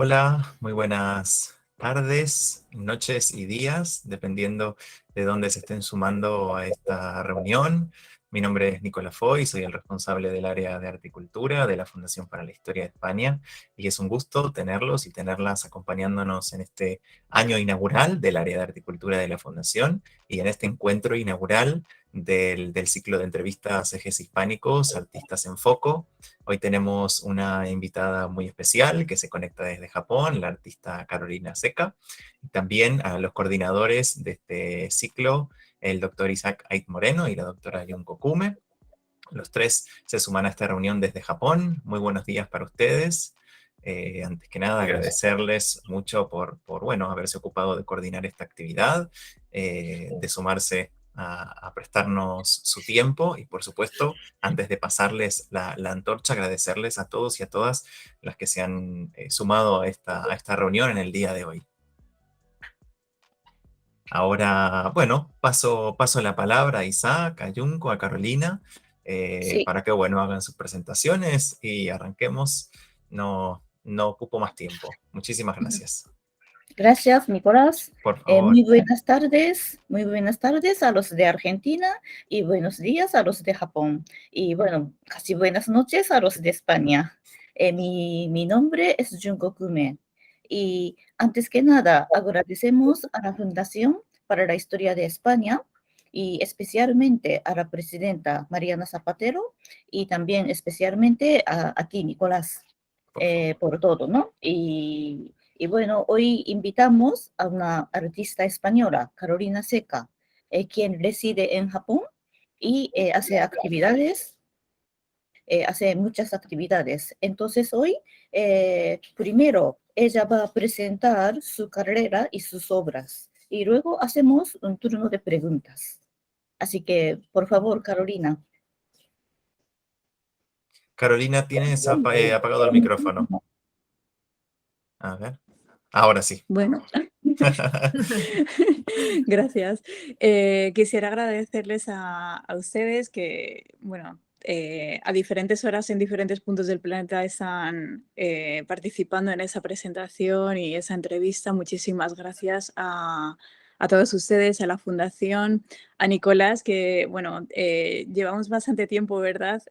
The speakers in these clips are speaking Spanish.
Hola, muy buenas tardes, noches y días, dependiendo de dónde se estén sumando a esta reunión. Mi nombre es Nicolás Foy, soy el responsable del área de Arte y Cultura de la Fundación para la Historia de España y es un gusto tenerlos y tenerlas acompañándonos en este año inaugural del área de Arte y Cultura de la Fundación y en este encuentro inaugural del ciclo de entrevistas Ejes Hispánicos, Artistas en Foco. Hoy tenemos una invitada muy especial que se conecta desde Japón, la artista Carolina Seca, y también a los coordinadores de este ciclo, el doctor Isaac Ait Moreno y la doctora Yunko Kume. Los tres se suman a esta reunión desde Japón. Muy buenos días para ustedes. Antes que nada, agradecerles mucho por bueno, haberse ocupado de coordinar esta actividad, de sumarse a prestarnos su tiempo y, por supuesto, antes de pasarles la antorcha, agradecerles a todos y a todas las que se han sumado a esta reunión en el día de hoy. Ahora, bueno, paso la palabra a Isaac, a Junko, a Carolina, Sí, para que, bueno, hagan sus presentaciones y arranquemos. No ocupo más tiempo. Muchísimas gracias. gracias, Nicolás. Por favor. Muy buenas tardes a los de Argentina y buenos días a los de Japón. Y bueno, casi buenas noches a los de España. Mi nombre es Junko Kume. Y antes que nada, agradecemos a la Fundación para la Historia de España y especialmente a la presidenta Mariana Zapatero y también especialmente a ti, Nicolás, Por favor. por todo, ¿no? Y bueno, hoy invitamos a una artista española, Carolina Seca, quien reside en Japón y hace muchas actividades. Entonces hoy, primero, ella va a presentar su carrera y sus obras y luego hacemos un turno de preguntas. Así que, por favor, Carolina. Carolina, tienes apagado el micrófono. A ver. Ahora sí. Bueno, gracias. Quisiera agradecerles a ustedes que, bueno, a diferentes horas en diferentes puntos del planeta están participando en esa presentación y esa entrevista. Muchísimas gracias a todos ustedes, a la Fundación, a Nicolás, que, bueno, llevamos bastante tiempo, ¿verdad?,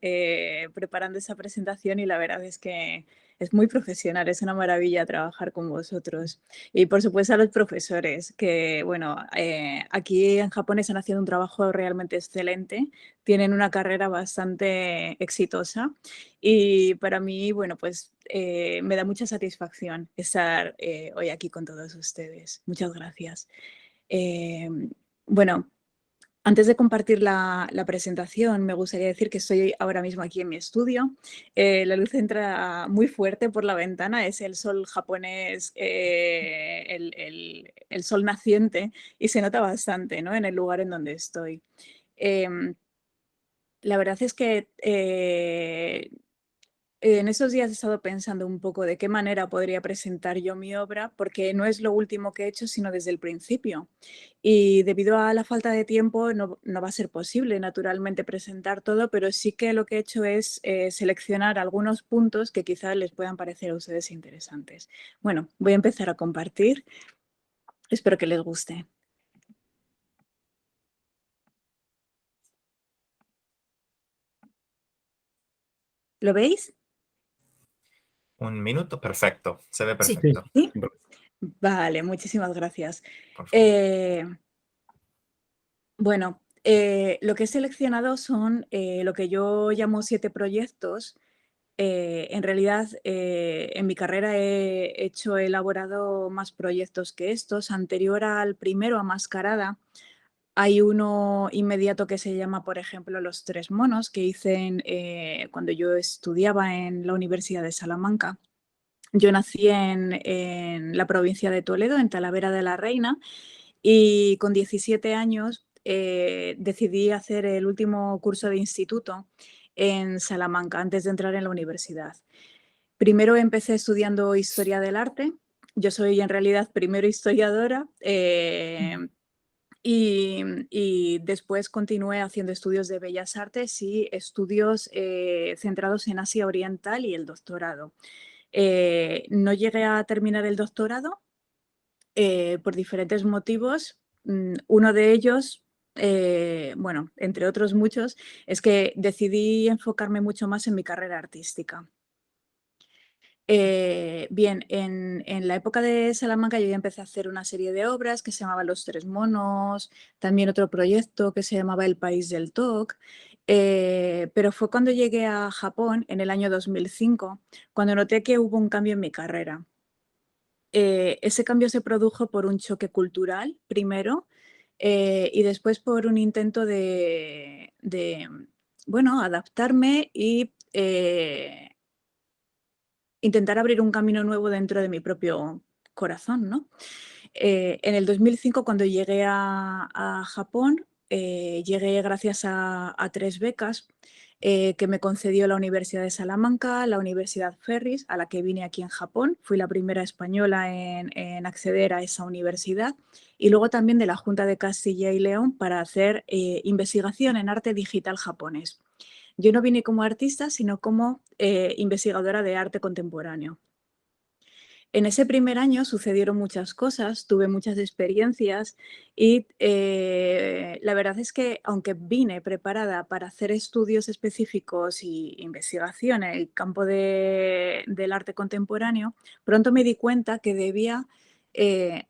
preparando esa presentación y la verdad es que es muy profesional, es una maravilla trabajar con vosotros. Y por supuesto a los profesores, que bueno, aquí en Japón están haciendo un trabajo realmente excelente, tienen una carrera bastante exitosa y para mí, bueno, pues me da mucha satisfacción estar hoy aquí con todos ustedes. Muchas gracias. Eh, bueno, antes de compartir la presentación, me gustaría decir que estoy ahora mismo aquí en mi estudio. La luz entra muy fuerte por la ventana, es el sol japonés, el sol naciente, y se nota bastante, ¿no?, en el lugar en donde estoy. Em, la verdad es que en esos días he estado pensando un poco de qué manera podría presentar yo mi obra, porque no es lo último que he hecho, sino desde el principio. Y debido a la falta de tiempo no va a ser posible, naturalmente, presentar todo, pero sí que lo que he hecho es seleccionar algunos puntos que quizás les puedan parecer a ustedes interesantes. Bueno, voy a empezar a compartir. Espero que les guste. ¿Lo veis? Un minuto, perfecto. Se ve Sí. perfecto. ¿Sí? Vale, muchísimas gracias. Por favor. Bueno, lo que he seleccionado son lo que yo llamo 7 proyectos. En realidad, en mi carrera he elaborado más proyectos que estos. Anterior al primero, a Mascarada, hay uno inmediato que se llama, por ejemplo, Los Tres Monos, que hice cuando yo estudiaba en la Universidad de Salamanca. Yo nací en la provincia de Toledo, en Talavera de la Reina, y con 17 años decidí hacer el último curso de instituto en Salamanca antes de entrar en la universidad. Primero empecé estudiando historia del arte. Yo soy en realidad primero historiadora y después continué haciendo estudios de bellas artes y estudios centrados en Asia Oriental y el doctorado. No llegué a terminar el doctorado por diferentes motivos. Uno de ellos, bueno, entre otros muchos, es que decidí enfocarme mucho más en mi carrera artística. Bien, en la época de Salamanca yo ya empecé a hacer una serie de obras que se llamaba Los Tres Monos, también otro proyecto que se llamaba El País del TOC, pero fue cuando llegué a Japón en el año 2005 cuando noté que hubo un cambio en mi carrera. Ese cambio se produjo por un choque cultural, primero, y después por un intento de, bueno, adaptarme y intentar abrir un camino nuevo dentro de mi propio corazón, ¿no? En el 2005, cuando llegué a Japón, llegué gracias a 3 becas que me concedió la Universidad de Salamanca, la Universidad Ferris, a la que vine aquí en Japón. Fui la primera española en acceder a esa universidad. Y luego también de la Junta de Castilla y León para hacer investigación en arte digital japonés. Yo no vine como artista, sino como investigadora de arte contemporáneo. En ese primer año sucedieron muchas cosas, tuve muchas experiencias y la verdad es que aunque vine preparada para hacer estudios específicos y investigación en el campo del arte contemporáneo, pronto me di cuenta que debía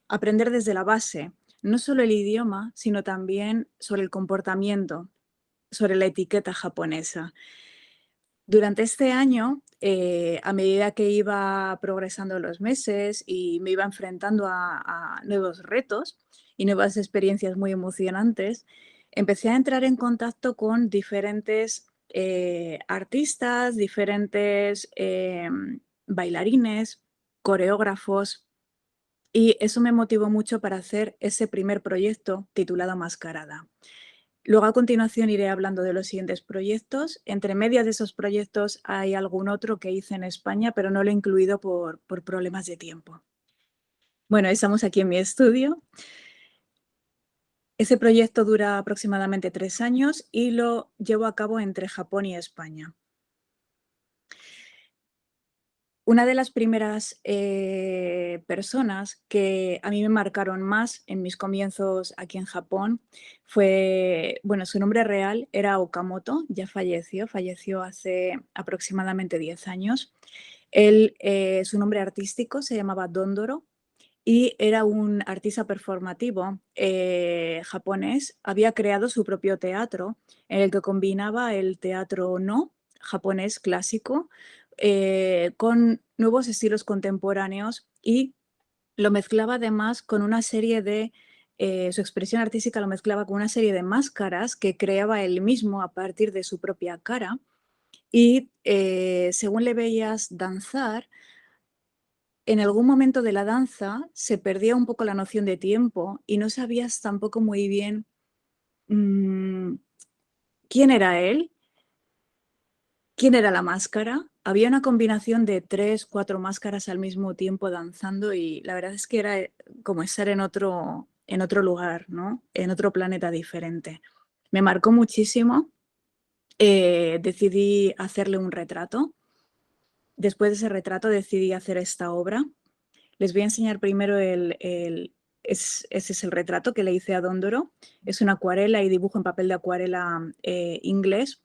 aprender desde la base, no solo el idioma, sino también sobre el comportamiento, sobre la etiqueta japonesa. Durante este año, a medida que iba progresando los meses y me iba enfrentando a nuevos retos y nuevas experiencias muy emocionantes, empecé a entrar en contacto con diferentes artistas, diferentes bailarines, coreógrafos, y eso me motivó mucho para hacer ese primer proyecto titulado Mascarada. Luego, a continuación, iré hablando de los siguientes proyectos. Entre medias de esos proyectos hay algún otro que hice en España, pero no lo he incluido por problemas de tiempo. Bueno, estamos aquí en mi estudio. Ese proyecto dura aproximadamente 3 años y lo llevo a cabo entre Japón y España. Una de las primeras personas que a mí me marcaron más en mis comienzos aquí en Japón fue, bueno, su nombre real era Okamoto, ya falleció hace aproximadamente 10 años. Él, su nombre artístico se llamaba Dondoro y era un artista performativo japonés. Había creado su propio teatro en el que combinaba el teatro no japonés clásico con nuevos estilos contemporáneos y lo mezclaba además con una serie de, su expresión artística lo mezclaba con una serie de máscaras que creaba él mismo a partir de su propia cara y según le veías danzar, en algún momento de la danza se perdía un poco la noción de tiempo y no sabías tampoco muy bien quién era él, quién era la máscara. Había una combinación de 3, 4 máscaras al mismo tiempo danzando y la verdad es que era como estar en otro lugar, ¿no? En otro planeta diferente. Me marcó muchísimo. Decidí hacerle un retrato. Después de ese retrato decidí hacer esta obra. Les voy a enseñar primero ese es el retrato que le hice a Dondoro. Es una acuarela y dibujo en papel de acuarela inglés.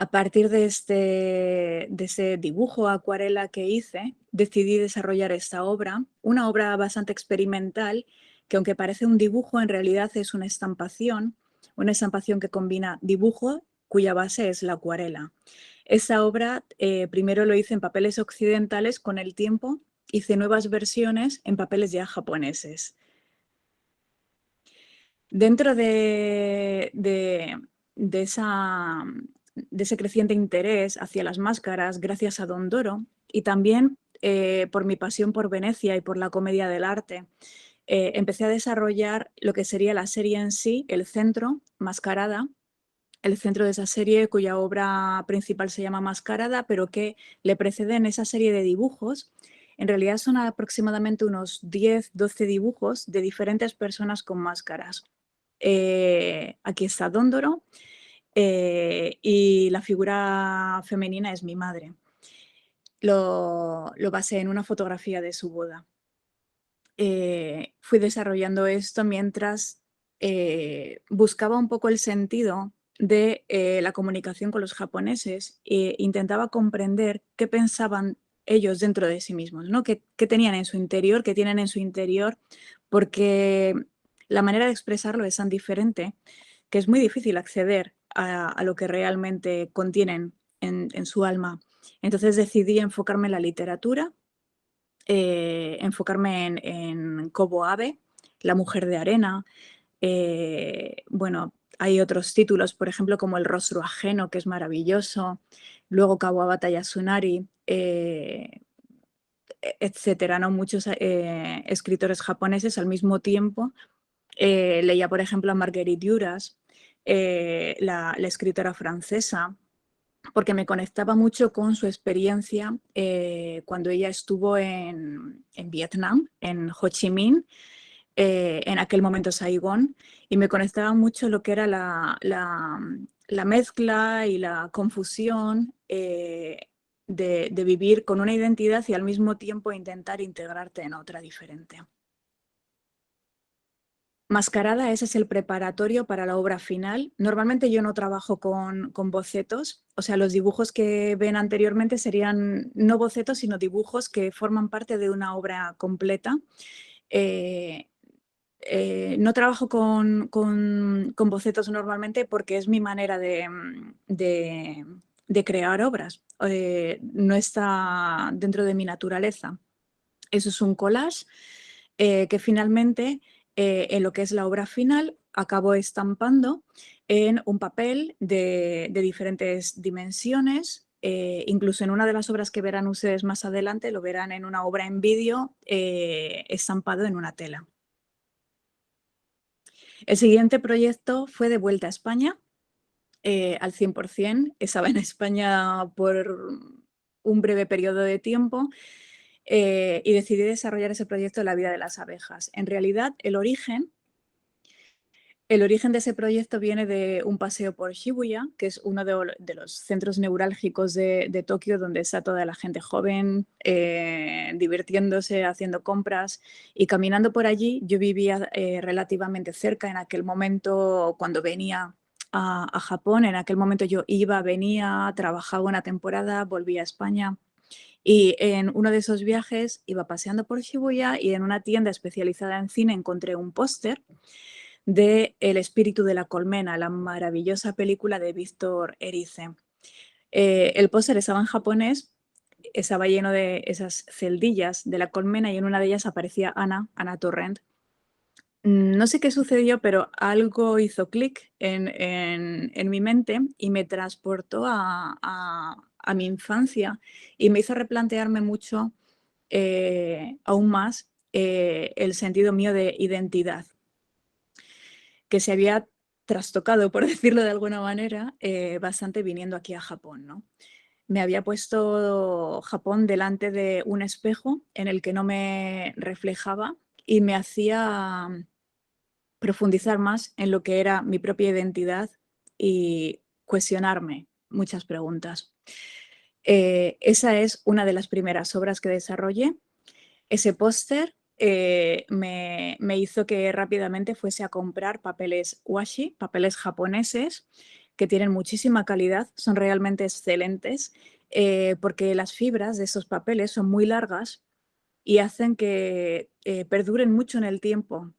A partir de ese dibujo acuarela que hice, decidí desarrollar esta obra, una obra bastante experimental que aunque parece un dibujo, en realidad es una estampación que combina dibujo cuya base es la acuarela. Esa obra primero lo hice en papeles occidentales, con el tiempo hice nuevas versiones en papeles ya japoneses. Dentro de ese creciente interés hacia las máscaras, gracias a Dondoro, y también por mi pasión por Venecia y por la comedia del arte, empecé a desarrollar lo que sería la serie en sí, el centro, Mascarada, el centro de esa serie cuya obra principal se llama Mascarada, pero que le preceden esa serie de dibujos. En realidad son aproximadamente unos 10, 12 dibujos de diferentes personas con máscaras. Aquí está Dondoro y la figura femenina es mi madre. lo basé en una fotografía de su boda. Fui desarrollando esto mientras buscaba un poco el sentido de la comunicación con los japoneses e intentaba comprender qué pensaban ellos dentro de sí mismos, ¿no? ¿Qué tenían en su interior, qué tienen en su interior? Porque la manera de expresarlo es tan diferente que es muy difícil acceder a lo que realmente contienen en su alma. Entonces decidí enfocarme en la literatura, enfocarme en Kobo Abe, La mujer de arena. Bueno, hay otros títulos, por ejemplo, como El rostro ajeno, que es maravilloso. Luego Kawabata Yasunari, etcétera, ¿no? Muchos escritores japoneses al mismo tiempo. Leía, por ejemplo, a Marguerite Duras, la escritora francesa, porque me conectaba mucho con su experiencia cuando ella estuvo en Vietnam, en Ho Chi Minh, en aquel momento Saigón, y me conectaba mucho lo que era la mezcla y la confusión de vivir con una identidad y al mismo tiempo intentar integrarte en otra diferente. Mascarada, ese es el preparatorio para la obra final. Normalmente yo no trabajo con bocetos, o sea, los dibujos que ven anteriormente serían no bocetos, sino dibujos que forman parte de una obra completa. No trabajo con bocetos normalmente porque es mi manera de crear obras. No está dentro de mi naturaleza. Eso es un collage que finalmente, en lo que es la obra final, acabo estampando en un papel de diferentes dimensiones. Incluso en una de las obras que verán ustedes más adelante, lo verán en una obra en vídeo estampado en una tela. El siguiente proyecto fue de vuelta a España, al 100%. Estaba en España por un breve periodo de tiempo y decidí desarrollar ese proyecto de la vida de las abejas. En realidad, el origen de ese proyecto viene de un paseo por Shibuya, que es uno de los centros neurálgicos de Tokio, donde está toda la gente joven, divirtiéndose, haciendo compras. Y caminando por allí, yo vivía relativamente cerca en aquel momento cuando venía a Japón. En aquel momento yo iba, venía, trabajaba una temporada, volvía a España. Y en uno de esos viajes iba paseando por Shibuya y en una tienda especializada en cine encontré un póster de El espíritu de la colmena, la maravillosa película de Víctor Erice. El póster estaba en japonés, estaba lleno de esas celdillas de la colmena y en una de ellas aparecía Ana Torrent. No sé qué sucedió, pero algo hizo clic en mi mente y me transportó a mi infancia y me hizo replantearme mucho, aún más, el sentido mío de identidad, que se había trastocado, por decirlo de alguna manera, bastante viniendo aquí a Japón, ¿no? Me había puesto Japón delante de un espejo en el que no me reflejaba y me hacía profundizar más en lo que era mi propia identidad y cuestionarme muchas preguntas. Esa es una de las primeras obras que desarrollé. Ese póster me hizo que rápidamente fuese a comprar papeles washi, papeles japoneses, que tienen muchísima calidad, son realmente excelentes, porque las fibras de esos papeles son muy largas y hacen que perduren mucho en el tiempo.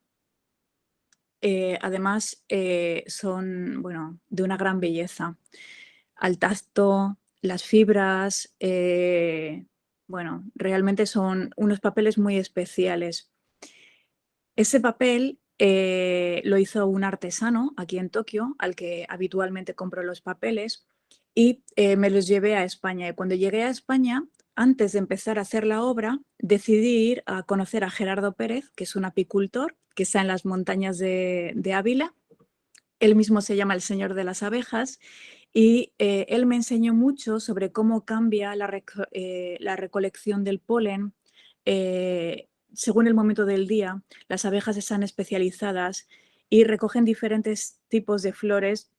Además, son, bueno, de una gran belleza. Al tacto, las fibras, bueno, realmente son unos papeles muy especiales. Ese papel lo hizo un artesano aquí en Tokio, al que habitualmente compro los papeles, y me los llevé a España. Y cuando llegué a España, antes de empezar a hacer la obra, decidí ir a conocer a Gerardo Pérez, que es un apicultor que está en las montañas de Ávila. Él mismo se llama el Señor de las Abejas y él me enseñó mucho sobre cómo cambia la recolección del polen según el momento del día. Las abejas están especializadas y recogen diferentes tipos de flores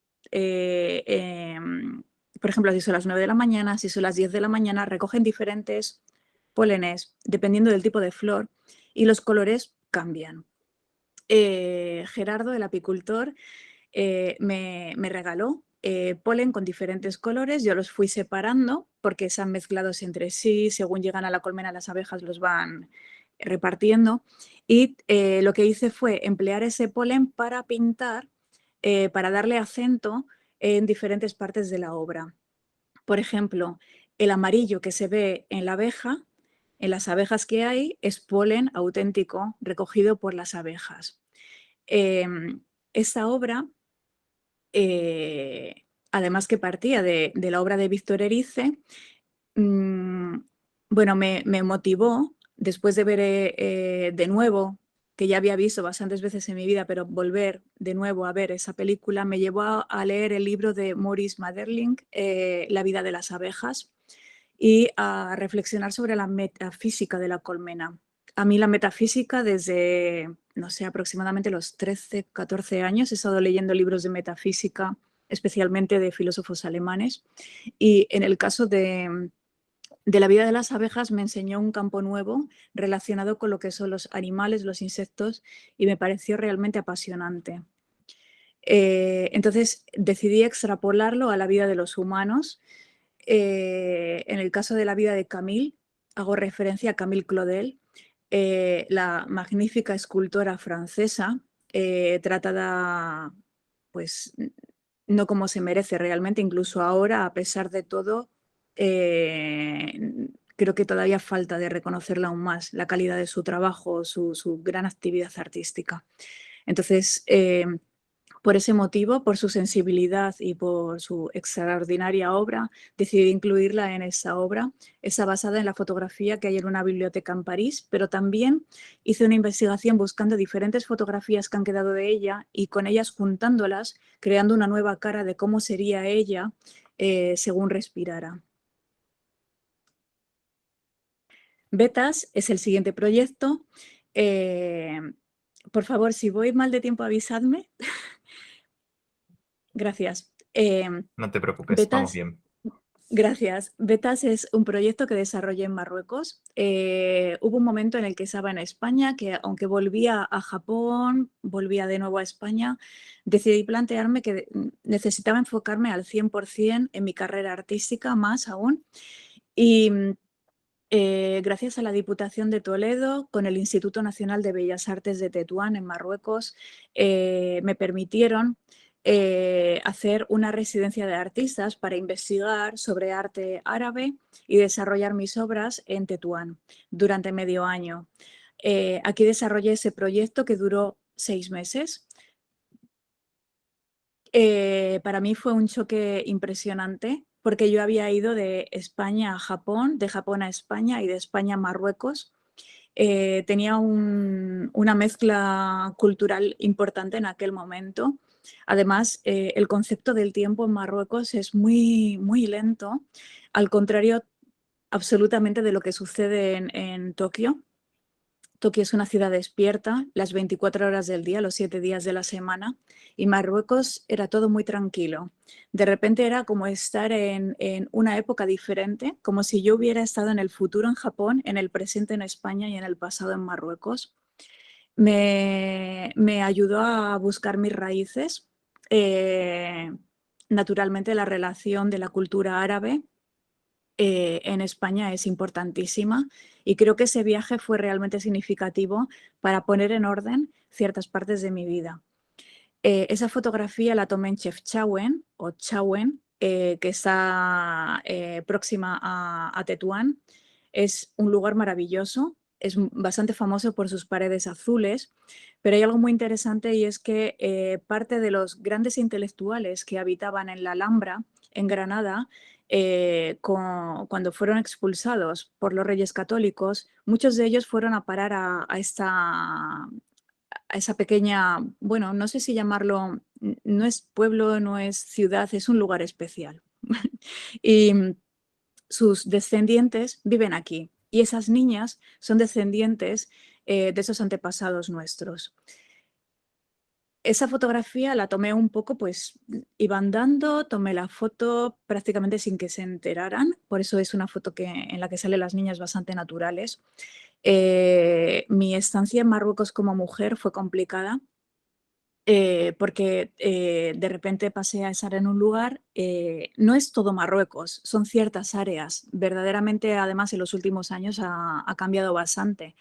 por ejemplo, si son las 9 de la mañana, si son las 10 de la mañana, recogen diferentes pólenes dependiendo del tipo de flor y los colores cambian. Gerardo, el apicultor, me regaló polen con diferentes colores, yo los fui separando porque están mezclados entre sí, según llegan a la colmena las abejas los van repartiendo y lo que hice fue emplear ese polen para pintar, para darle acento en diferentes partes de la obra. Por ejemplo, el amarillo que se ve en la abeja, en las abejas que hay, es polen auténtico recogido por las abejas. Esta obra, además que partía de la obra de Víctor Erice, bueno, me motivó después de ver de nuevo, que ya había visto bastantes veces en mi vida, pero volver de nuevo a ver esa película, me llevó a leer el libro de Maurice Maeterlinck, La vida de las abejas, y a reflexionar sobre la metafísica de la colmena. A mí la metafísica desde, no sé, aproximadamente los 13, 14 años he estado leyendo libros de metafísica, especialmente de filósofos alemanes, y en el caso de la vida de las abejas me enseñó un campo nuevo relacionado con lo que son los animales, los insectos, y me pareció realmente apasionante. Entonces decidí extrapolarlo a la vida de los humanos. En el caso de la vida de Camille, hago referencia a Camille Claudel, la magnífica escultora francesa, tratada pues no como se merece realmente, incluso ahora, a pesar de todo, creo que todavía falta de reconocerla aún más, la calidad de su trabajo, su gran actividad artística. Entonces, por ese motivo, por su sensibilidad y por su extraordinaria obra, decidí incluirla en esa obra. Está basada en la fotografía que hay en una biblioteca en París, pero también hice una investigación buscando diferentes fotografías que han quedado de ella y con ellas juntándolas, creando una nueva cara de cómo sería ella según respirara. Betas es el siguiente proyecto. Por favor, si voy mal de tiempo, avisadme. Gracias. No te preocupes, vamos Betas, bien. gracias. Betas es un proyecto que desarrollé en Marruecos. Hubo un momento en el que estaba en España, que aunque volvía a Japón, volvía de nuevo a España, decidí plantearme que necesitaba enfocarme al 100% en mi carrera artística, más aún. Y gracias a la Diputación de Toledo, con el Instituto Nacional de Bellas Artes de Tetuán, en Marruecos, me permitieron hacer una residencia de artistas para investigar sobre arte árabe y desarrollar mis obras en Tetuán durante medio año. Aquí desarrollé ese proyecto que duró 6 meses. Para mí fue un choque impresionante porque yo había ido de España a Japón, de Japón a España y de España a Marruecos. Tenía una mezcla cultural importante en aquel momento. Además, el concepto del tiempo en Marruecos es muy, muy lento, al contrario absolutamente de lo que sucede en Tokio. Tokio es una ciudad despierta las 24 horas del día, los 7 días de la semana, y Marruecos era todo muy tranquilo. De repente era como estar en una época diferente, como si yo hubiera estado en el futuro en Japón, en el presente en España y en el pasado en Marruecos. Me ayudó a buscar mis raíces, naturalmente la relación de la cultura árabe en España es importantísima y creo que ese viaje fue realmente significativo para poner en orden ciertas partes de mi vida. Esa fotografía la tomé en Chefchaouen o Chaouen, que está próxima a Tetuán. Es un lugar maravilloso, es bastante famoso por sus paredes azules, pero hay algo muy interesante y es que parte de los grandes intelectuales que habitaban en la Alhambra, en Granada, cuando fueron expulsados por los reyes católicos, muchos de ellos fueron a parar a esa pequeña, bueno, no sé si llamarlo, no es pueblo, no es ciudad, es un lugar especial. Y sus descendientes viven aquí. Y esas niñas son descendientes de esos antepasados nuestros. esa fotografía la tomé un poco, pues iba andando, tomé la foto prácticamente sin que se enteraran, por eso es una foto en la que salen las niñas bastante naturales. Mi estancia en Marruecos como mujer fue complicada porque de repente pasé a estar en un lugar, no es todo Marruecos, son ciertas áreas. Verdaderamente, además, en los últimos años ha cambiado bastante.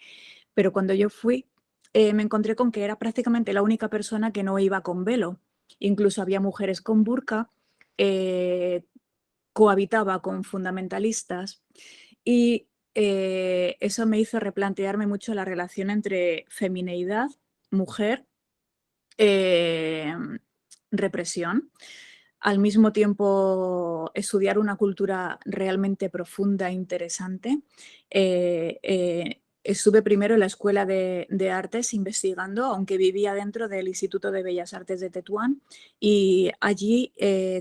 Pero cuando yo fui, me encontré con que era prácticamente la única persona que no iba con velo. Incluso había mujeres con burka, eh, cohabitaba con fundamentalistas y eso me hizo replantearme mucho la relación entre femineidad, mujer, eh, represión. Al mismo tiempo, estudiar una cultura realmente profunda e interesante. Estuve primero en la Escuela de Artes investigando, aunque vivía dentro del Instituto de Bellas Artes de Tetuán, y allí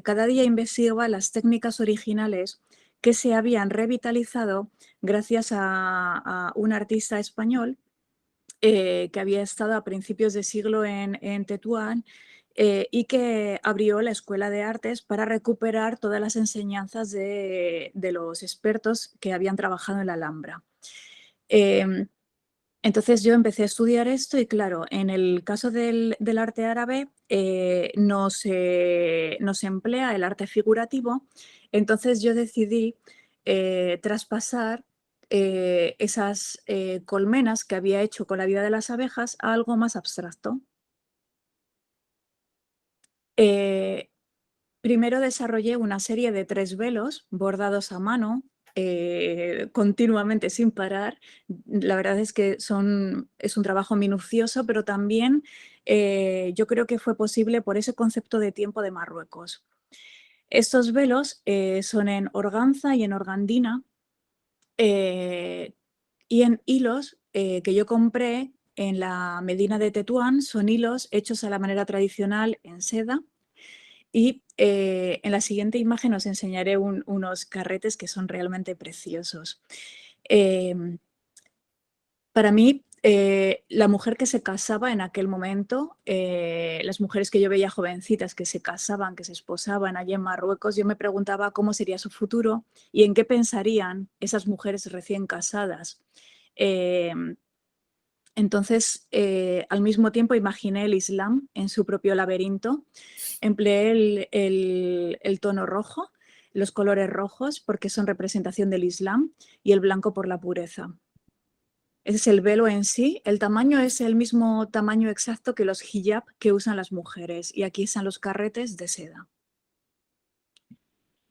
cada día investigaba las técnicas originales que se habían revitalizado gracias a un artista español que había estado a principios de siglo en Tetuán y que abrió la Escuela de Artes para recuperar todas las enseñanzas de los expertos que habían trabajado en la Alhambra. Entonces yo empecé a estudiar esto y claro, en el caso del arte árabe no se emplea el arte figurativo, entonces yo decidí traspasar esas colmenas que había hecho con la vida de las abejas a algo más abstracto. Eh, Primero desarrollé una serie de 3 velos bordados a mano, continuamente sin parar. La verdad es que es un trabajo minucioso, pero también yo creo que fue posible por ese concepto de tiempo de Marruecos. Estos velos son en organza y en organdina y en hilos que yo compré en la Medina de Tetuán. Son hilos hechos a la manera tradicional en seda y en la siguiente imagen os enseñaré unos carretes que son realmente preciosos. Para mí, la mujer que se casaba en aquel momento, las mujeres que yo veía jovencitas que se casaban, que se esposaban allí en Marruecos, yo me preguntaba cómo sería su futuro y en qué pensarían esas mujeres recién casadas. Eh, entonces, al mismo tiempo, imaginé el Islam en su propio laberinto. Empleé el tono rojo, los colores rojos, porque son representación del Islam, y el blanco por la pureza. Ese es el velo en sí. El tamaño es el mismo tamaño exacto que los hijab que usan las mujeres. Y aquí están los carretes de seda.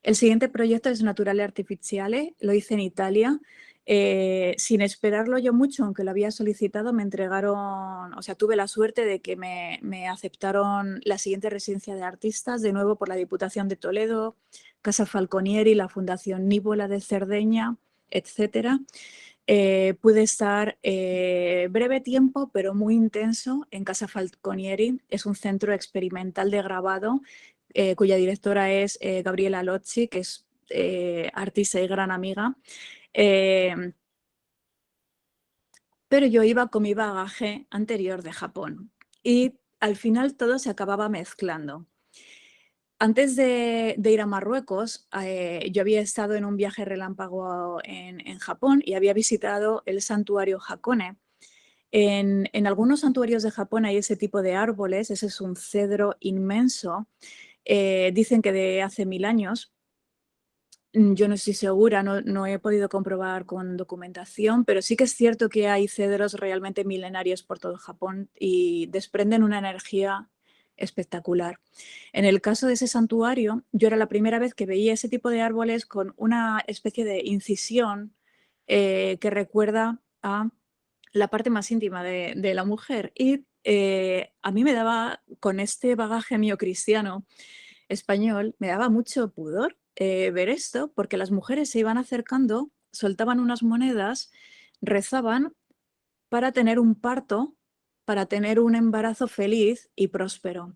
El siguiente proyecto es Naturale Artificiale, lo hice en Italia. Sin esperarlo yo mucho, aunque lo había solicitado, me entregaron, o sea, tuve la suerte de que me aceptaron la siguiente residencia de artistas, de nuevo por la Diputación de Toledo, Casa Falconieri, la Fundación Níbola de Cerdeña, etcétera. Pude estar breve tiempo, pero muy intenso, en Casa Falconieri. Es un centro experimental de grabado cuya directora es Gabriela Lozzi, que es artista y gran amiga. Pero yo iba con mi bagaje anterior de Japón y al final todo se acababa mezclando. Antes de ir a Marruecos, yo había estado en un viaje relámpago en Japón y había visitado el santuario Hakone. En algunos santuarios de Japón hay ese tipo de árboles, ese es un cedro inmenso, dicen que de hace 1000 años. Yo no estoy segura, no he podido comprobar con documentación, pero sí que es cierto que hay cedros realmente milenarios por todo Japón y desprenden una energía espectacular. En el caso de ese santuario, yo era la primera vez que veía ese tipo de árboles con una especie de incisión que recuerda a la parte más íntima de la mujer. Y a mí me daba, con este bagaje mío cristiano español, me daba mucho pudor ver esto, porque las mujeres se iban acercando, soltaban unas monedas, rezaban para tener un parto, para tener un embarazo feliz y próspero.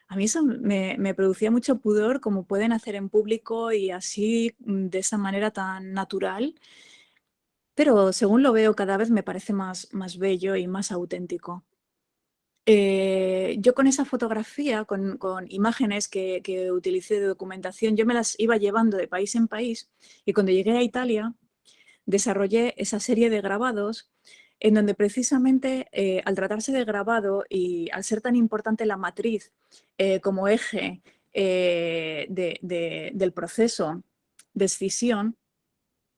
A mí eso me producía mucho pudor, como pueden hacer en público y así de esa manera tan natural, pero según lo veo cada vez me parece más bello y más auténtico. yo con esa fotografía, con imágenes que utilicé de documentación, yo me las iba llevando de país en país y cuando llegué a Italia desarrollé esa serie de grabados en donde precisamente al tratarse de grabado y al ser tan importante la matriz como eje del proceso de escisión,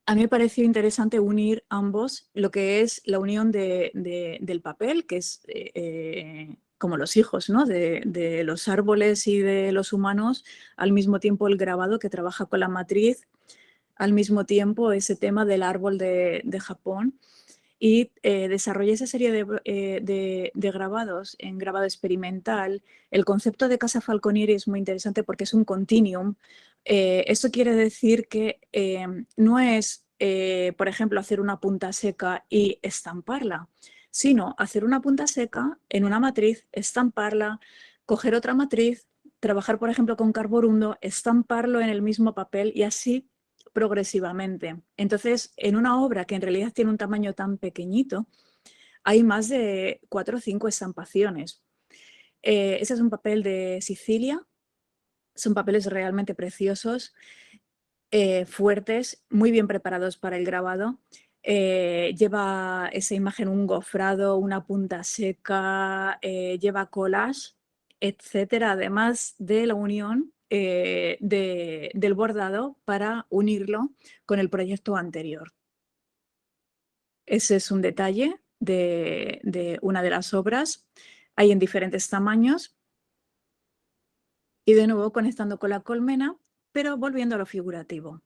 a mí me pareció interesante unir ambos, lo que es la unión del papel, que es como los hijos, ¿no? de los árboles y de los humanos, al mismo tiempo el grabado que trabaja con la matriz, al mismo tiempo ese tema del árbol de Japón. Y desarrollé esa serie de grabados en grabado experimental. El concepto de casa Falconieri es muy interesante porque es un continuum. Esto quiere decir que no es, por ejemplo, hacer una punta seca y estamparla, sino hacer una punta seca en una matriz, estamparla, coger otra matriz, trabajar, por ejemplo, con carborundo, estamparlo en el mismo papel y así progresivamente. Entonces, en una obra que en realidad tiene un tamaño tan pequeñito, hay más de 4 o 5 estampaciones. Ese es un papel de Sicilia, son papeles realmente preciosos, fuertes, muy bien preparados para el grabado. Lleva esa imagen un gofrado, una punta seca, lleva collage, etcétera, además de la unión del bordado para unirlo con el proyecto anterior. Ese es un detalle de una de las obras. Hay en diferentes tamaños. Y de nuevo conectando con la colmena, pero volviendo a lo figurativo.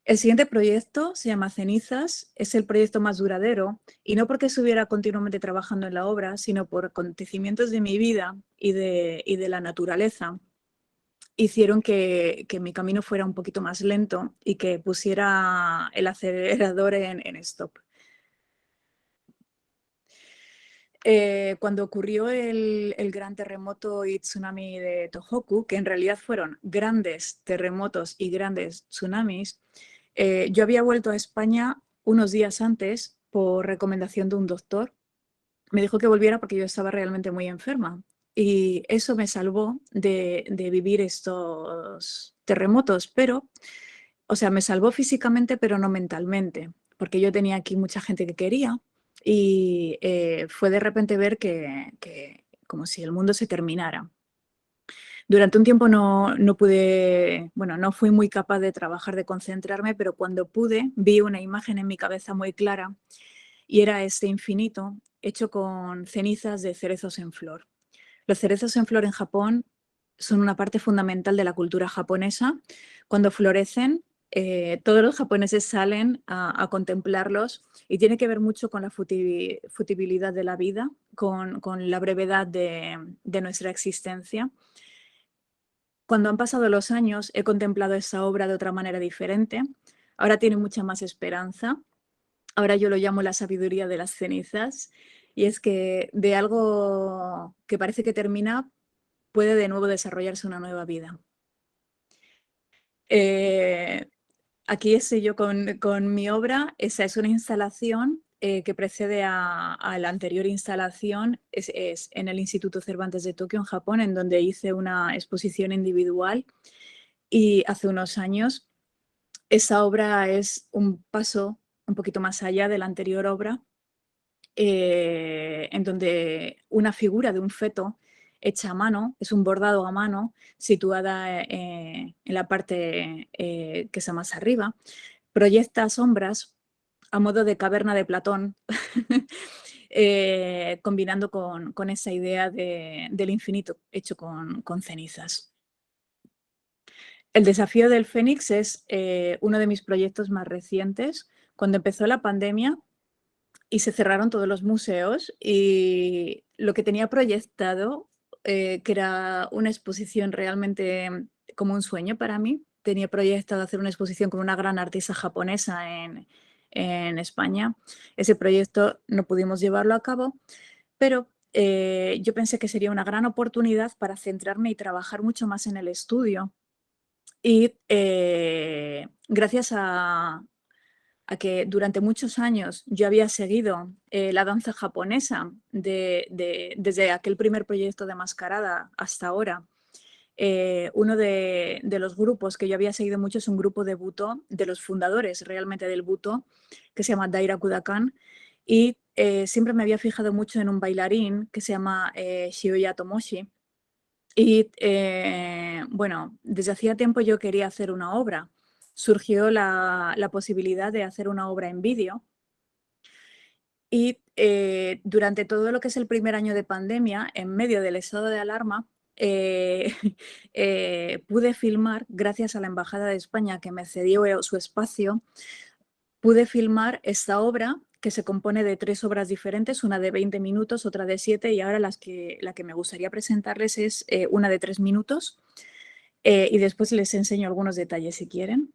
El siguiente proyecto se llama Cenizas, es el proyecto más duradero y no porque estuviera continuamente trabajando en la obra, sino por acontecimientos de mi vida y de la naturaleza hicieron que mi camino fuera un poquito más lento y que pusiera el acelerador en stop. Cuando ocurrió el gran terremoto y tsunami de Tohoku, que en realidad fueron grandes terremotos y grandes tsunamis, yo había vuelto a España unos días antes por recomendación de un doctor. Me dijo que volviera porque yo estaba realmente muy enferma y eso me salvó de vivir estos terremotos, pero, o sea, me salvó físicamente pero no mentalmente, porque yo tenía aquí mucha gente que quería y fue de repente ver que como si el mundo se terminara. Durante un tiempo no pude, bueno, no fui muy capaz de trabajar, de concentrarme, pero cuando pude vi una imagen en mi cabeza muy clara y era este infinito hecho con cenizas de cerezos en flor. Los cerezos en flor en Japón son una parte fundamental de la cultura japonesa. Cuando florecen, todos los japoneses salen a contemplarlos y tiene que ver mucho con la futibilidad de la vida, con la brevedad de nuestra existencia. Cuando han pasado los años, he contemplado esa obra de otra manera diferente. Ahora tiene mucha más esperanza. Ahora yo lo llamo la sabiduría de las cenizas. Y es que de algo que parece que termina, puede de nuevo desarrollarse una nueva vida. Aquí estoy yo con mi obra. Esa es una instalación que precede a la anterior instalación. Es en el Instituto Cervantes de Tokio, en Japón, en donde hice una exposición individual. Y hace unos años esa obra es un paso un poquito más allá de la anterior obra, en donde una figura de un feto hecha a mano, es un bordado a mano, situada en la parte que está más arriba, proyecta sombras a modo de caverna de Platón, combinando con esa idea del infinito hecho con cenizas. El desafío del Fénix es uno de mis proyectos más recientes. Cuando empezó la pandemia y se cerraron todos los museos y lo que tenía proyectado, que era una exposición realmente como un sueño para mí, tenía proyectado hacer una exposición con una gran artista japonesa en España. Ese proyecto no pudimos llevarlo a cabo, pero yo pensé que sería una gran oportunidad para centrarme y trabajar mucho más en el estudio. Y gracias a a que durante muchos años yo había seguido la danza japonesa desde aquel primer proyecto de Mascarada hasta ahora. Uno de los grupos que yo había seguido mucho es un grupo de Buto, de los fundadores realmente del Buto, que se llama Daira Kudakan, y siempre me había fijado mucho en un bailarín que se llama Shibuya Tomoshi. Y bueno, desde hacía tiempo yo quería hacer una obra. Surgió la posibilidad de hacer una obra en vídeo. Y durante todo lo que es el primer año de pandemia, en medio del estado de alarma, pude filmar, gracias a la Embajada de España que me cedió su espacio, pude filmar esta obra que se compone de 3 obras diferentes, una de 20 minutos, otra de 7 y ahora la que me gustaría presentarles es una de 3 minutos y después les enseño algunos detalles si quieren.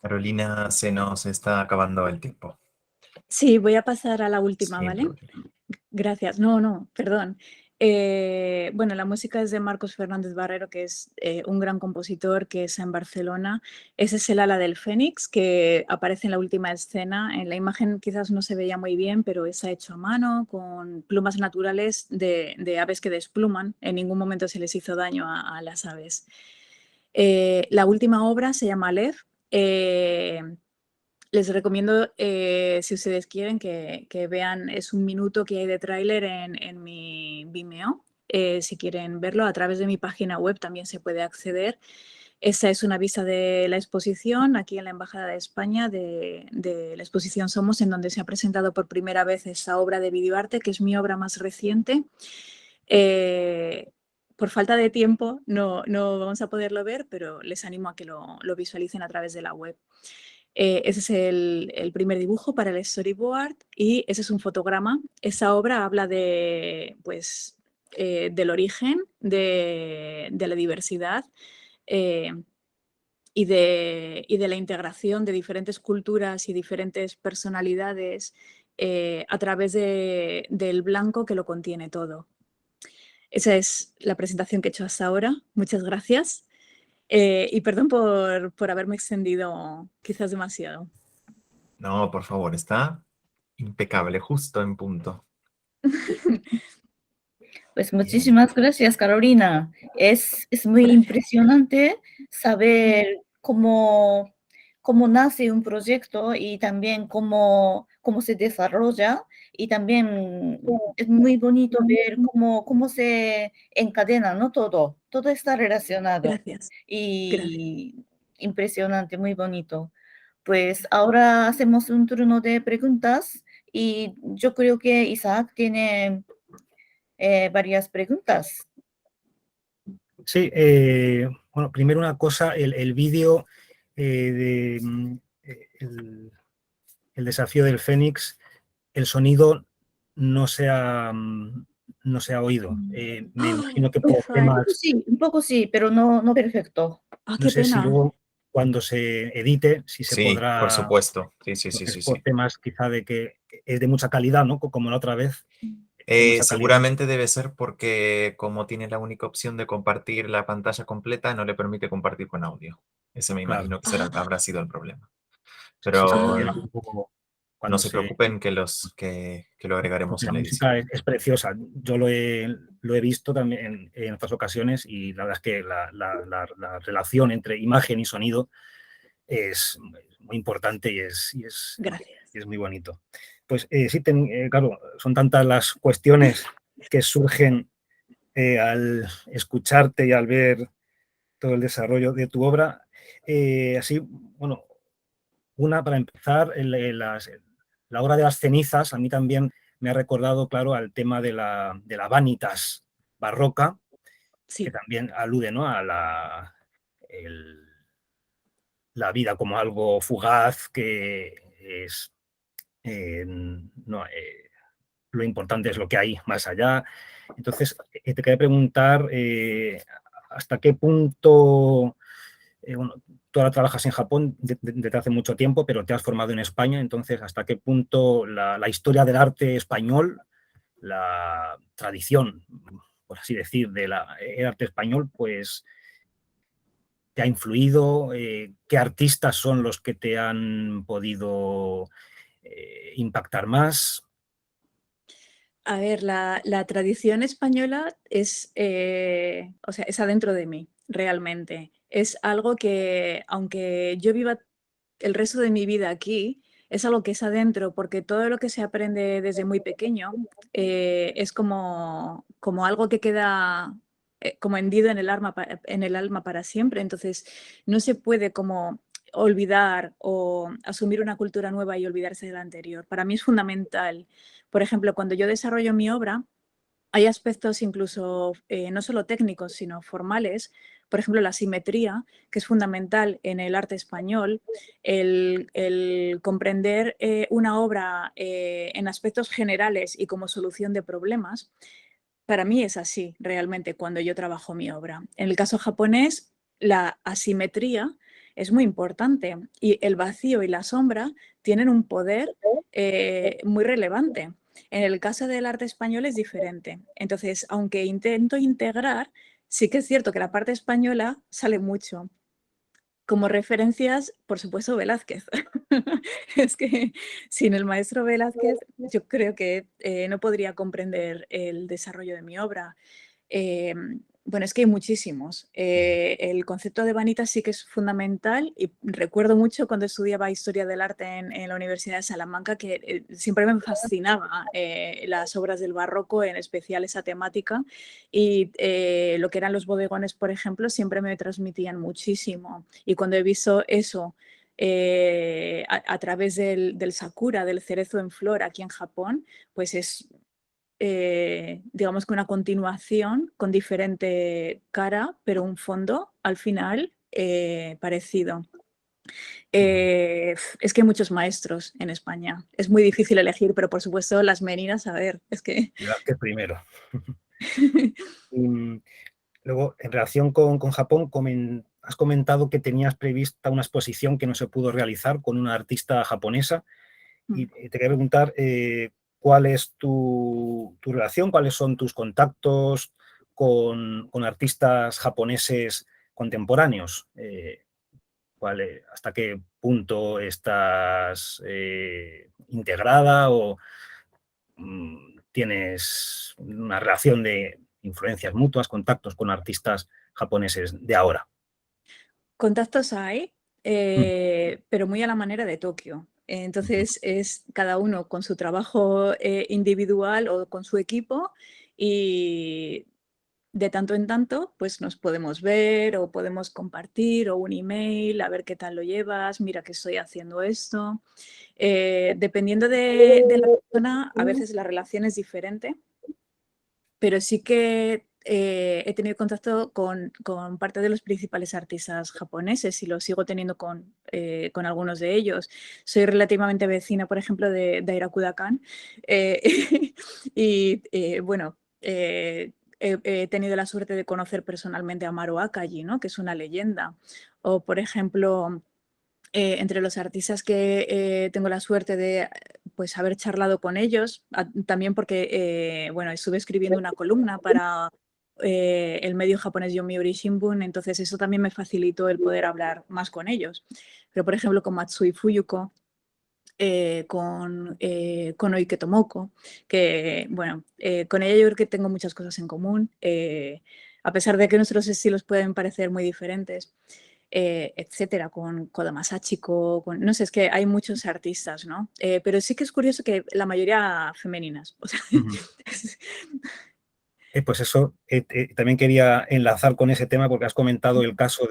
Carolina, se nos está acabando el tiempo. Sí, voy a pasar a la última, Sin ¿vale? problema. Gracias. No, perdón. Bueno, la música es de Marcos Fernández Barrero, que es un gran compositor que es en Barcelona. Ese es el ala del Fénix, que aparece en la última escena. En la imagen quizás no se veía muy bien, pero está hecho a mano, con plumas naturales de aves que despluman. En ningún momento se les hizo daño a las aves. La última obra se llama Aleph. Les recomiendo, si ustedes quieren, que vean, es un minuto que hay de tráiler en mi Vimeo. Si quieren verlo, a través de mi página web también se puede acceder. Esa es una vista de la exposición aquí en la Embajada de España de la exposición Somos, en donde se ha presentado por primera vez esa obra de videoarte, que es mi obra más reciente. Por falta de tiempo no vamos a poderlo ver, pero les animo a que lo visualicen a través de la web. Ese es el primer dibujo para el storyboard y ese es un fotograma. Esa obra habla de, pues, del origen, de la diversidad y de la integración de diferentes culturas y diferentes personalidades a través del blanco que lo contiene todo. Esa es la presentación que he hecho hasta ahora. Muchas gracias. Y perdón por haberme extendido quizás demasiado. No, por favor, está impecable, justo en punto. Pues muchísimas gracias, Carolina. Es muy Gracias. impresionante saber cómo nace un proyecto y también cómo se desarrolla. Y también es muy bonito ver cómo se encadena, ¿no? Todo está relacionado. Gracias. Y impresionante, muy bonito. Pues ahora hacemos un turno de preguntas y yo creo que Isaac tiene varias preguntas. Sí, bueno, primero una cosa, el vídeo el desafío del Fénix, el sonido no se ha oído. Me imagino que por temas, Un poco sí, pero no perfecto. Ah, no qué sé si pena. luego cuando se edite, si se Sí, por podrá, supuesto. Sí, sí, sí, porque es sí, por sí. temas quizá de que es de mucha calidad, ¿no? Como la otra vez, de mucha calidad. Seguramente debe ser porque como tiene la única opción de compartir la pantalla completa, no le permite compartir con audio. Ese me Claro, imagino que Ah, habrá sido el problema. si se Pero pudiera ah, un poco no cuando se se... preocupen que lo agregaremos Porque en la la edición. música es preciosa. Yo lo he visto también en otras ocasiones y la verdad es que la relación entre imagen y sonido es muy importante y gracias. es muy bonito. Pues sí, claro, son tantas las cuestiones que surgen al escucharte y al ver todo el desarrollo de tu obra. Así, bueno, una para empezar, la obra de las cenizas a mí también me ha recordado, claro, al tema de la vanitas barroca, que Sí. también alude, ¿no? A la vida como algo fugaz, que es no, lo importante es lo que hay más allá. Entonces, te quería preguntar hasta qué punto, bueno, tú ahora trabajas en Japón desde hace mucho tiempo, pero te has formado en España, entonces, hasta qué punto la historia del arte español, la tradición, por así decir, del arte español, pues te ha influido, qué artistas son los que te han podido impactar más. A ver, la tradición española es, o sea, es adentro de mí, realmente. Es algo que, aunque yo viva el resto de mi vida aquí, es algo que es adentro, porque todo lo que se aprende desde muy pequeño es como algo que queda como hendido en el alma para siempre. Entonces, no se puede como olvidar o asumir una cultura nueva y olvidarse de la anterior. Para mí es fundamental. Por ejemplo, cuando yo desarrollo mi obra, hay aspectos incluso no solo técnicos, sino formales. Por ejemplo, la simetría, que es fundamental en el arte español, el comprender una obra en aspectos generales y como solución de problemas. Para mí es así, realmente, cuando yo trabajo mi obra. En el caso japonés, la asimetría es muy importante y el vacío y la sombra tienen un poder muy relevante. En el caso del arte español es diferente. Entonces, aunque intento integrar, sí que es cierto que la parte española sale mucho. Como referencias, por supuesto, Velázquez. Es que sin el maestro Velázquez yo creo que no podría comprender el desarrollo de mi obra. Bueno, es que hay muchísimos. El concepto de vanitas sí que es fundamental y recuerdo mucho cuando estudiaba Historia del Arte en la Universidad de Salamanca que siempre me fascinaba las obras del barroco, en especial esa temática, y lo que eran los bodegones, por ejemplo, siempre me transmitían muchísimo. Y cuando he visto eso a través del sakura, del cerezo en flor aquí en Japón, pues es digamos que una continuación con diferente cara, pero un fondo al final parecido. Es que hay muchos maestros en España. Es muy difícil elegir, pero por supuesto las meninas, a ver, es que... Que primero. Y, luego, en relación con Japón, has comentado que tenías prevista una exposición que no se pudo realizar con una artista japonesa. Y te quería preguntar cuál es tu relación, cuáles son tus contactos con artistas japoneses contemporáneos. ¿Hasta qué punto estás integrada o tienes una relación de influencias mutuas, contactos con artistas japoneses de ahora? Contactos hay, pero muy a la manera de Tokio. Entonces es cada uno con su trabajo individual o con su equipo, y de tanto en tanto pues nos podemos ver o podemos compartir o un email, a ver qué tal lo llevas, mira que estoy haciendo esto. Dependiendo de la persona, a veces la relación es diferente, pero sí que he tenido contacto con parte de los principales artistas japoneses y lo sigo teniendo con algunos de ellos. Soy relativamente vecina, por ejemplo, de Airakuda Kan, y bueno, he tenido la suerte de conocer personalmente a Maru Akaji, ¿no? Que es una leyenda. O, por ejemplo, entre los artistas que tengo la suerte de pues, haber charlado con ellos, también porque bueno, estuve escribiendo una columna para el medio japonés Yomiuri Shimbun, entonces eso también me facilitó el poder hablar más con ellos. Pero, por ejemplo, con Matsui Fuyuko, con Oike Tomoko, que, bueno, con ella yo creo que tengo muchas cosas en común, a pesar de que nuestros estilos pueden parecer muy diferentes. Etcétera, con Kodama Sachiko, no sé, es que hay muchos artistas, ¿no? Pero sí que es curioso que la mayoría femeninas. O sea, Pues eso, también quería enlazar con ese tema porque has comentado el caso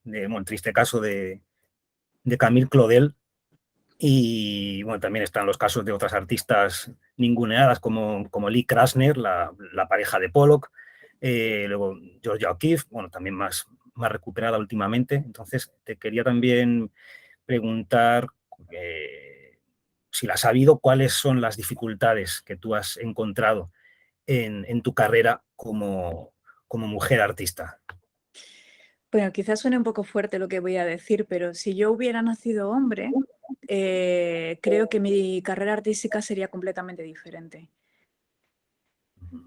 bueno, el triste caso de Camille Claudel, y bueno, también están los casos de otras artistas ninguneadas como Lee Krasner, la pareja de Pollock, luego Georgia O'Keeffe, bueno, también más recuperada últimamente. Entonces, te quería también preguntar si la has sabido, cuáles son las dificultades que tú has encontrado en tu carrera como mujer artista. Bueno, quizás suene un poco fuerte lo que voy a decir, pero si yo hubiera nacido hombre, creo que mi carrera artística sería completamente diferente.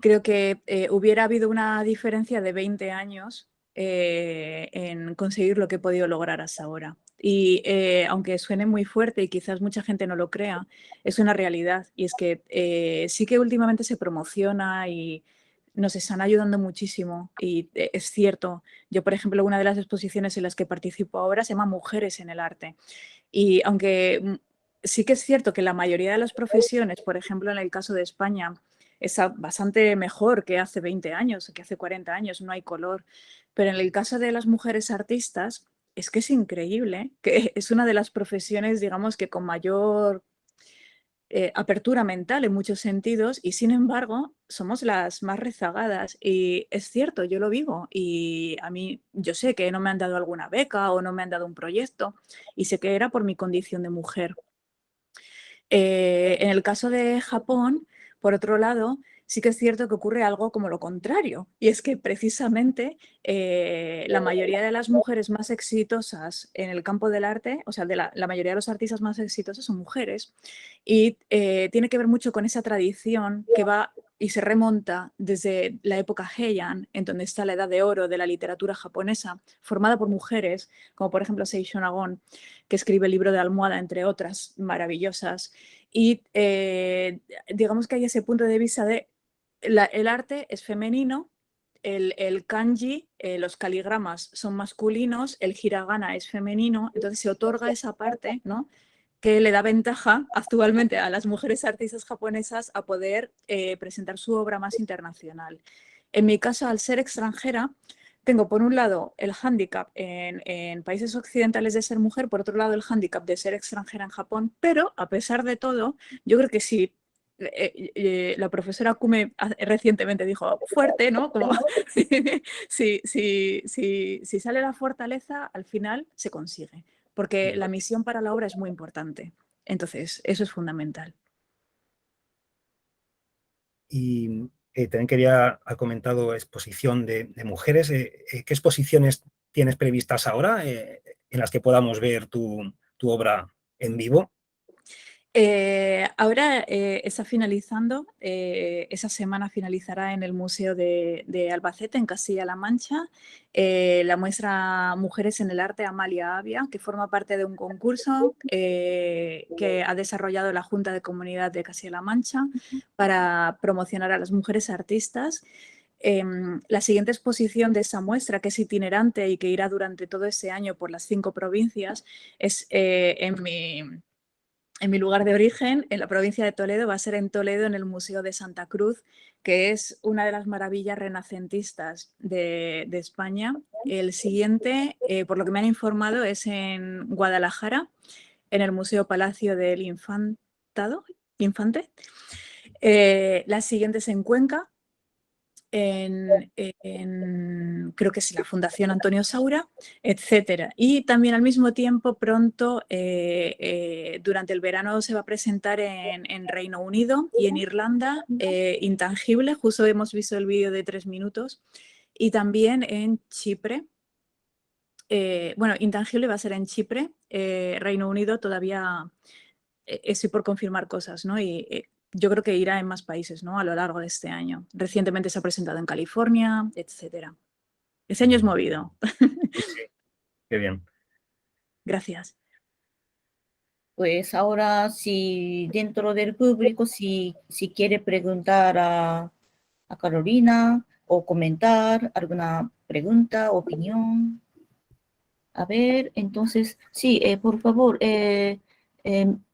Creo que hubiera habido una diferencia de 20 años en conseguir lo que he podido lograr hasta ahora. Y aunque suene muy fuerte y quizás mucha gente no lo crea, es una realidad. Y es que sí que últimamente se promociona y nos están ayudando muchísimo. Y es cierto, yo por ejemplo, una de las exposiciones en las que participo ahora se llama Mujeres en el Arte. Y aunque sí que es cierto que la mayoría de las profesiones, por ejemplo en el caso de España, es bastante mejor que hace 20 años, que hace 40 años, no hay color. Pero en el caso de las mujeres artistas, es que es increíble, que es una de las profesiones, digamos, que con mayor apertura mental en muchos sentidos, y sin embargo somos las más rezagadas. Y es cierto, yo lo vivo, y a mí yo sé que no me han dado alguna beca o no me han dado un proyecto, y sé que era por mi condición de mujer. En el caso de Japón, por otro lado, sí que es cierto que ocurre algo como lo contrario, y es que precisamente la mayoría de las mujeres más exitosas en el campo del arte, o sea, la mayoría de los artistas más exitosos son mujeres, y tiene que ver mucho con esa tradición que va y se remonta desde la época Heian, en donde está la edad de oro de la literatura japonesa, formada por mujeres, como por ejemplo Seisho Nagon, que escribe el libro de Almohada, entre otras maravillosas. Y digamos que hay ese punto de vista de el arte es femenino el kanji, los caligramas son masculinos, el hiragana es femenino, entonces se otorga esa parte, ¿no?, que le da ventaja actualmente a las mujeres artistas japonesas a poder presentar su obra más internacional. En mi caso, al ser extranjera, tengo por un lado el hándicap en países occidentales de ser mujer, por otro lado el hándicap de ser extranjera en Japón, pero a pesar de todo, yo creo que sí. La profesora Kume recientemente dijo fuerte, ¿no? Como, si sale la fortaleza, al final se consigue, porque la misión para la obra es muy importante. Entonces, eso es fundamental. Y también ha comentado exposición de mujeres. ¿Qué exposiciones tienes previstas ahora en las que podamos ver tu obra en vivo? Ahora está finalizando, esa semana finalizará en el Museo de Albacete, en Castilla-La Mancha, la muestra Mujeres en el Arte Amalia Avia, que forma parte de un concurso que ha desarrollado la Junta de Comunidad de Castilla-La Mancha para promocionar a las mujeres artistas. La siguiente exposición de esa muestra, que es itinerante y que irá durante todo ese año por las 5 provincias, es en mi lugar de origen, en la provincia de Toledo. Va a ser en Toledo, en el Museo de Santa Cruz, que es una de las maravillas renacentistas de España. El siguiente, por lo que me han informado, es en Guadalajara, en el Museo Palacio del Infante. La siguiente es en Cuenca, creo que es la Fundación Antonio Saura, etcétera. Y también al mismo tiempo, pronto, durante el verano se va a presentar en Reino Unido y en Irlanda, Intangible, justo hemos visto el vídeo de 3 minutos, y también en Chipre. Bueno, Intangible va a ser en Chipre, Reino Unido todavía estoy por confirmar cosas, ¿no? Y yo creo que irá en más países, ¿no?, a lo largo de este año. Recientemente se ha presentado en California, etcétera. Ese año es movido. Sí, qué bien. Gracias. Pues ahora, si dentro del público, si quiere preguntar a Carolina o comentar alguna pregunta, opinión. A ver, entonces, sí, por favor,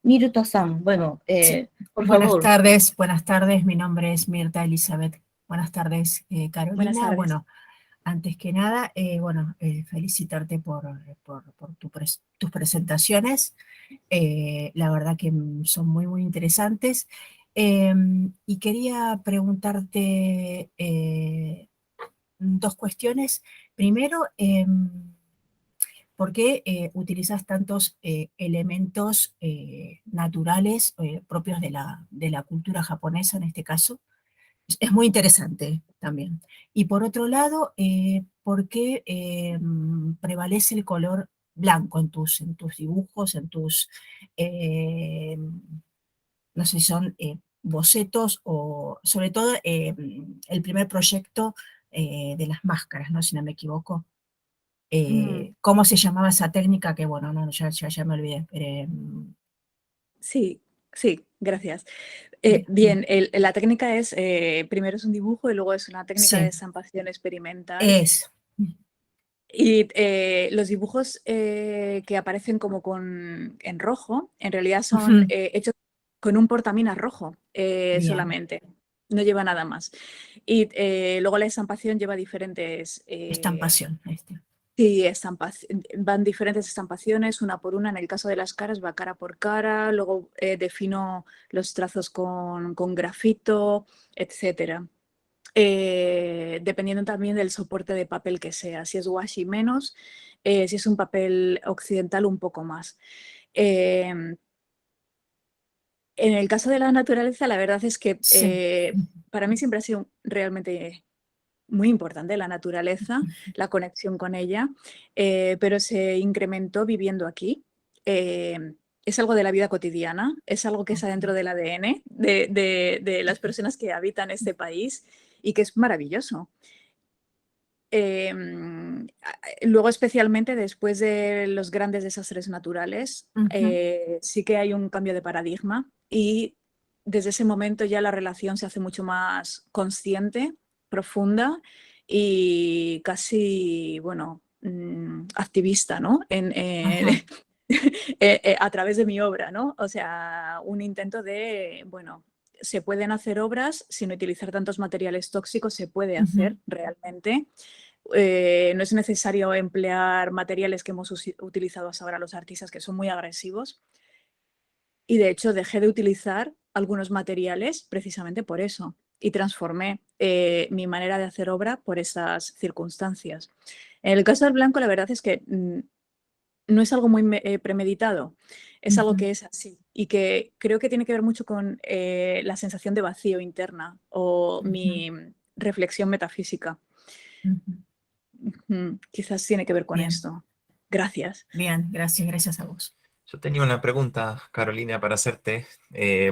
Mirta-san, bueno, Sí. por Buenas favor. tardes, mi nombre es Mirta Elizabeth. Buenas tardes, Carolina. Buenas tardes. Bueno, antes que nada, felicitarte por tus presentaciones. La verdad que son muy, muy interesantes. Y quería preguntarte 2 cuestiones. Primero, ¿por qué utilizas tantos elementos naturales propios de la cultura japonesa en este caso? Es muy interesante también. Y por otro lado, ¿por qué prevalece el color blanco en tus dibujos, no sé si son bocetos o sobre todo el primer proyecto de las máscaras, ¿no?, si no me equivoco? ¿Cómo se llamaba esa técnica? Que bueno, no, ya me olvidé. Sí, gracias. Bien. Bien, la técnica es, primero es un dibujo y luego es una técnica Sí. de estampación experimental. Es. Y los dibujos que aparecen como en rojo, en realidad son hechos con un portaminas rojo Bien. solamente, no lleva nada más. Y luego la estampación lleva diferentes... Estampación. Sí, van diferentes estampaciones, una por una. En el caso de las caras va cara por cara, luego defino los trazos con grafito, etcétera. Dependiendo también del soporte de papel que sea. Si es washi menos, si es un papel occidental un poco más. En el caso de la naturaleza, la verdad es que Sí. para mí siempre ha sido realmente muy importante la naturaleza, la conexión con ella, pero se incrementó viviendo aquí. Es algo de la vida cotidiana, es algo que está dentro del ADN de las personas que habitan este país y que es maravilloso. Luego, especialmente después de los grandes desastres naturales, sí que hay un cambio de paradigma y desde ese momento ya la relación se hace mucho más consciente, profunda y casi, bueno, activista, ¿no? A través de mi obra, ¿no? O sea, un intento de, bueno, se pueden hacer obras sin utilizar tantos materiales tóxicos, se puede hacer realmente. No es necesario emplear materiales que hemos utilizado hasta ahora los artistas, que son muy agresivos. Y de hecho dejé de utilizar algunos materiales precisamente por eso y transformé mi manera de hacer obra por esas circunstancias. En el caso del blanco, la verdad es que no es algo muy premeditado, es algo que es así y que creo que tiene que ver mucho con la sensación de vacío interna o mi reflexión metafísica. Quizás tiene que ver con Bien. esto. Gracias. Bien, gracias a vos. Yo tenía una pregunta, Carolina, para hacerte.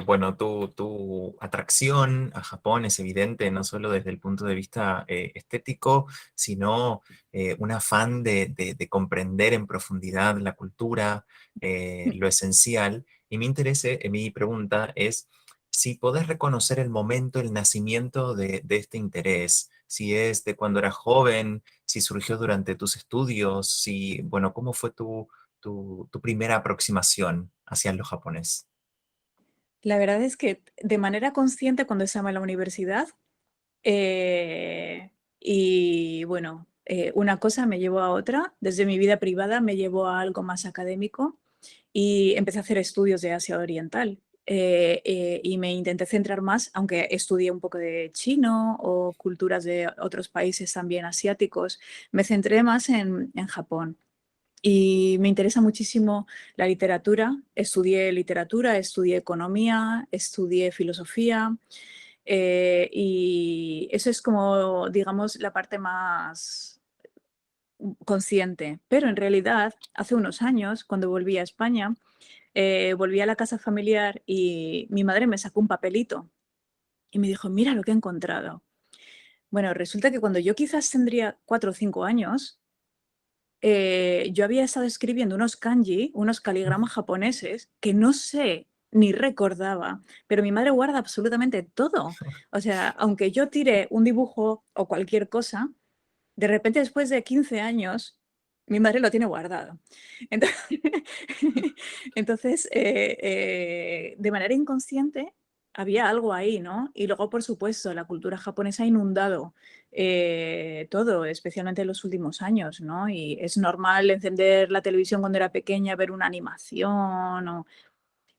Bueno, tu atracción a Japón es evidente, no solo desde el punto de vista estético, sino un afán de comprender en profundidad la cultura, lo esencial. Y mi pregunta es si podés reconocer el momento, el nacimiento de este interés, si es de cuando eras joven, si surgió durante tus estudios, si, bueno, ¿cómo fue tu primera aproximación hacia lo japonés? La verdad es que de manera consciente cuando estaba en la universidad, y bueno, una cosa me llevó a otra, desde mi vida privada me llevó a algo más académico y empecé a hacer estudios de Asia Oriental. Y me intenté centrar más, aunque estudié un poco de chino o culturas de otros países también asiáticos, me centré más en Japón. Y me interesa muchísimo la literatura. Estudié economía, estudié filosofía. Y eso es como, digamos, la parte más consciente. Pero en realidad, hace unos años, cuando volví a España, volví a la casa familiar y mi madre me sacó un papelito y me dijo, mira lo que he encontrado. Bueno, resulta que cuando yo quizás tendría 4 o 5 años, yo había estado escribiendo unos kanji, unos caligramas japoneses, que no sé ni recordaba, pero mi madre guarda absolutamente todo. O sea, aunque yo tire un dibujo o cualquier cosa, de repente después de 15 años, mi madre lo tiene guardado. Entonces, entonces de manera inconsciente, había algo ahí, ¿no? Y luego, por supuesto, la cultura japonesa ha inundado todo, especialmente en los últimos años, ¿no? Y es normal encender la televisión cuando era pequeña, ver una animación,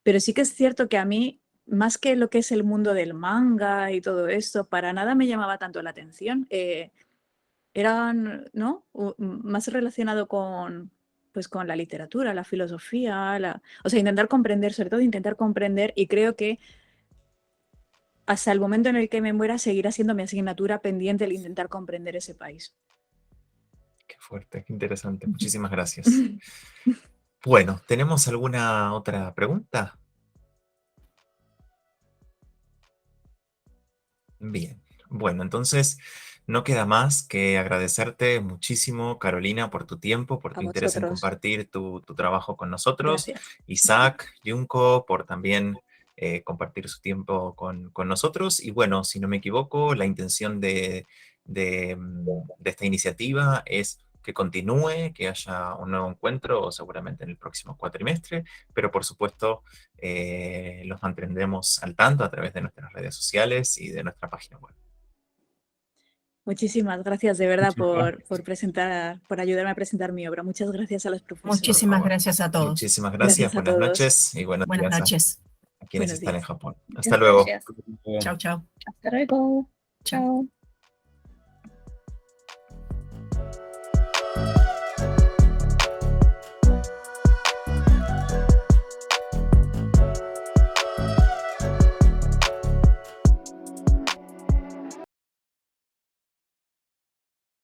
pero sí que es cierto que a mí, más que lo que es el mundo del manga y todo esto, para nada me llamaba tanto la atención. Eran, ¿no? Más relacionado con, pues, con la literatura, la filosofía, o sea, intentar comprender, sobre todo intentar comprender, y creo que hasta el momento en el que me muera seguirá siendo mi asignatura pendiente el intentar comprender ese país. Qué fuerte, qué interesante. Muchísimas gracias. Bueno, ¿tenemos alguna otra pregunta? Bien. Bueno, entonces no queda más que agradecerte muchísimo, Carolina, por tu tiempo, por A tu interés en vosotros. compartir tu trabajo con nosotros. Gracias. Isaac, Junko, por también compartir su tiempo con nosotros. Y bueno, si no me equivoco, la intención de esta iniciativa es que continúe, que haya un nuevo encuentro, seguramente en el próximo cuatrimestre, pero por supuesto los mantendremos al tanto a través de nuestras redes sociales y de nuestra página web. Muchísimas gracias de verdad Muchísimas por ayudarme a presentar mi obra. Muchas gracias a los profesores. Muchísimas favor. gracias a todos. Muchísimas gracias, Gracias a buenas todos. noches y buenos Buenas días noches. a quienes Buenos están en días. Japón. Muchas Hasta luego. gracias. Chao, chao. Hasta luego. Chao. Chao.